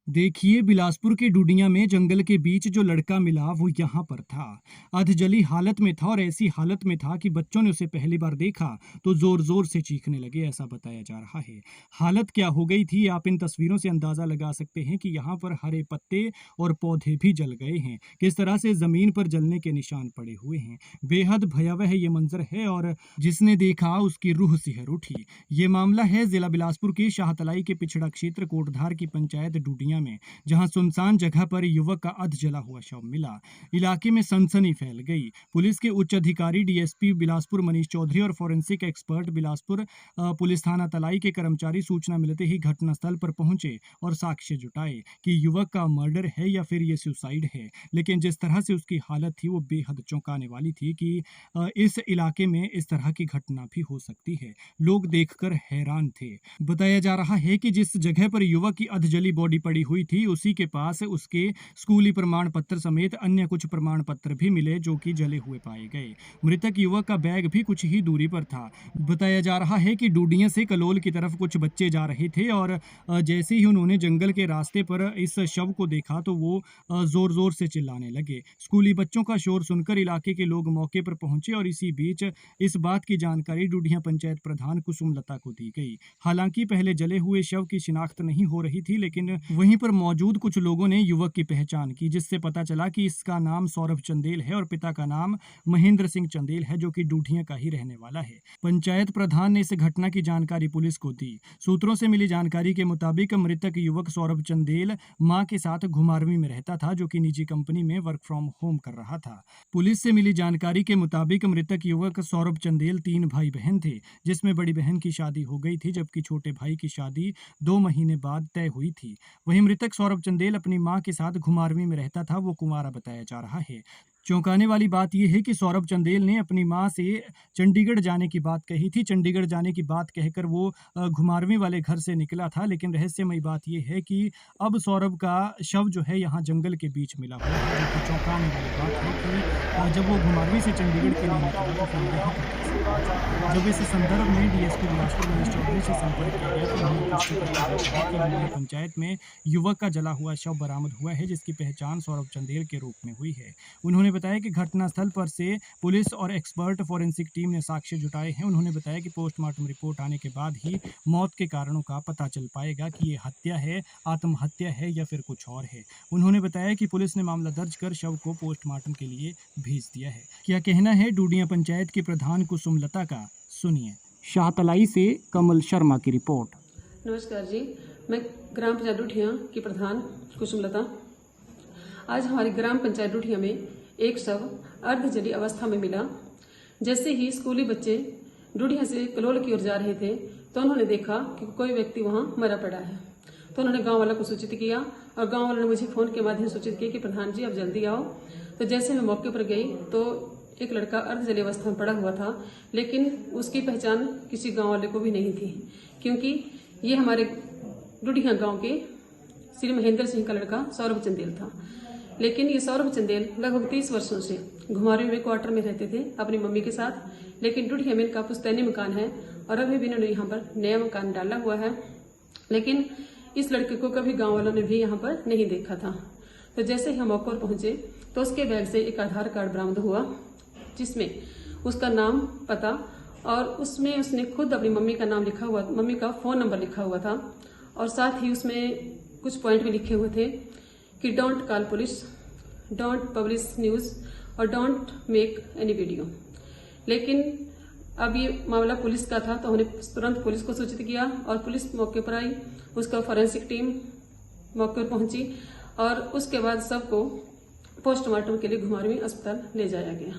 देखिए, बिलासपुर के डूडिया में जंगल के बीच जो लड़का मिला वो यहाँ पर था। अधजली हालत में था और ऐसी हालत में था कि बच्चों ने उसे पहली बार देखा तो जोर जोर से चीखने लगे, ऐसा बताया जा रहा है। हालत क्या हो गई थी, आप इन तस्वीरों से अंदाजा लगा सकते हैं कि यहाँ पर हरे पत्ते और पौधे भी जल गए हैं। किस तरह से जमीन पर जलने के निशान पड़े हुए हैं। बेहद भयावह ये मंजर है और जिसने देखा उसकी रूह सिहर उठी। ये मामला है जिला बिलासपुर के शाहतलाई के पिछड़ा क्षेत्र कोटधार की पंचायत डूडिया में, जहां सुनसान जगह पर युवक का अध जला हुआ शव मिला। इलाके में सनसनी फैल गई। पुलिस के उच्च अधिकारी डीएसपी बिलासपुर मनीष चौधरी और फोरेंसिक एक्सपर्ट बिलासपुर पुलिस थाना तलाई के कर्मचारी सूचना मिलते ही घटनास्थल पर पहुंचे और साक्ष्य जुटाए कि युवक का मर्डर है या फिर ये सुसाइड है। लेकिन जिस तरह से उसकी हालत थी वो बेहद चौंकाने वाली थी कि इस इलाके में इस तरह की घटना भी हो सकती है। लोग देखकर हैरान थे। बताया जा रहा है कि जिस जगह पर युवक की अधजली बॉडी पड़ी हुई थी उसी के पास उसके स्कूली प्रमाण पत्र समेत अन्य कुछ प्रमाण पत्र भी मिले जो कि जले हुए पाए गए। मृतक युवक का बैग भी कुछ ही दूरी पर था। बताया जा रहा है कि डूडिया से कलोल की तरफ कुछ बच्चे जा रहे थे और जैसे ही उन्होंने जंगल के रास्ते पर इस शव को देखा तो वो जोर जोर से चिल्लाने लगे। स्कूली बच्चों का शोर सुनकर इलाके के लोग मौके पर पहुंचे और इसी बीच इस बात की जानकारी डूडिया पंचायत प्रधान कुसुम लता को दी गई। हालांकि पहले जले हुए शव की शिनाख्त नहीं हो रही थी, लेकिन वहीं पर मौजूद कुछ लोगों ने युवक की पहचान की, जिससे पता चला कि इसका नाम सौरभ चंदेल है और पिता का नाम महेंद्र सिंह चंदेल है, जो कि डूडिया का ही रहने वाला है। पंचायत प्रधान ने इस घटना की जानकारी पुलिस को दी। सूत्रों से मिली जानकारी के मुताबिक मृतक युवक सौरभ चंदेल मां के साथ घुमारवीं में रहता था, जो कि निजी कंपनी में वर्क फ्रॉम होम कर रहा था। पुलिस से मिली जानकारी के मुताबिक मृतक युवक सौरभ चंदेल 3 भाई बहन थे, जिसमें बड़ी बहन की शादी हो गई थी जबकि छोटे भाई की शादी 2 महीने बाद तय हुई थी। वहीं मृतक सौरभ चंदेल अपनी मां के साथ घुमारवीं में रहता था, वो कुंवारा बताया जा रहा है। चौंकाने वाली बात यह है कि सौरभ चंदेल ने अपनी मां से चंडीगढ़ जाने की बात कही थी। चंडीगढ़ जाने की बात कहकर वो घुमारवीं वाले घर से निकला था, लेकिन रहस्यमयी बात यह है कि अब सौरभ का शव जो है यहाँ जंगल के बीच मिला हुआ है। जो कि चौंकाने वाली बात है कि जब वो घुमारवीं से चंडीगढ़ के लिए निकला तो फिर यहाँ पर जब इस संदर्भ में डीएसपी बिलासपुर मनीष चौधरी से संपर्क किया गया तो उन्होंने पुष्टि करते हुए पंचायत में युवक का जला हुआ शव बरामद हुआ है, जिसकी पहचान सौरभ चंदेल के रूप में हुई है। उन्होंने बताया कि घटनास्थल पर से पुलिस और एक्सपर्ट फोरेंसिक टीम ने साक्ष्य जुटाए हैं। उन्होंने बताया कि पोस्टमार्टम रिपोर्ट आने के बाद ही मौत के कारणों का पता चल पाएगा कि ये हत्या है, आत्महत्या है या फिर कुछ और है। उन्होंने बताया कि पुलिस ने मामला दर्ज कर शव को पोस्टमार्टम के लिए भेज दिया है। क्या कहना है डूडिया पंचायत की प्रधान कुसुम लता का, सुनिए। शाहतलाई से कमल शर्मा की रिपोर्ट। नमस्कार जी, मैं ग्राम पंचायत डूडिया की प्रधान कुसुम लता। आज हमारी ग्राम पंचायत डूडिया में एक शव अर्धजली अवस्था में मिला। जैसे ही स्कूली बच्चे डूडिया से कलोल की ओर जा रहे थे तो उन्होंने देखा कि कोई व्यक्ति वहां मरा पड़ा है। तो उन्होंने गांव वालों को सूचित किया और गांव वालों ने मुझे फोन के माध्यम से सूचित किया कि प्रधान जी आप जल्दी आओ। तो जैसे मैं मौके पर गई तो एक लड़का अर्धजली अवस्था में पड़ा हुआ था, लेकिन उसकी पहचान किसी गांव वाले को भी नहीं थी, क्योंकि ये हमारे डूडिया गांव के श्री महेंद्र सिंह का लड़का सौरभ चंदेल था। लेकिन ये सौरभ चंदेल लगभग 30 वर्षों से घुमारवीं में क्वार्टर में रहते थे अपनी मम्मी के साथ। लेकिन डूडिया में इनका पुश्तैनी मकान है और अभी भी इन्होंने यहाँ पर नया मकान डाला हुआ है, लेकिन इस लड़के को कभी गांव वालों ने भी यहाँ पर नहीं देखा था। तो जैसे ही हम मौके पर पहुंचे तो उसके बैग से एक आधार कार्ड बरामद हुआ, जिसमें उसका नाम, पता और उसमें उसने खुद अपनी मम्मी का नाम लिखा हुआ, मम्मी का फोन नंबर लिखा हुआ था और साथ ही उसमें कुछ पॉइंट भी लिखे हुए थे कि don't call police, don't publish news और डोंट मेक एनी वीडियो। लेकिन अब ये मामला पुलिस का था तो हमने तुरंत पुलिस को सूचित किया और पुलिस मौके पर आई। उसका फोरेंसिक टीम मौके पर पहुंची और उसके बाद सबको पोस्टमार्टम के लिए घुमारवीं अस्पताल ले जाया गया।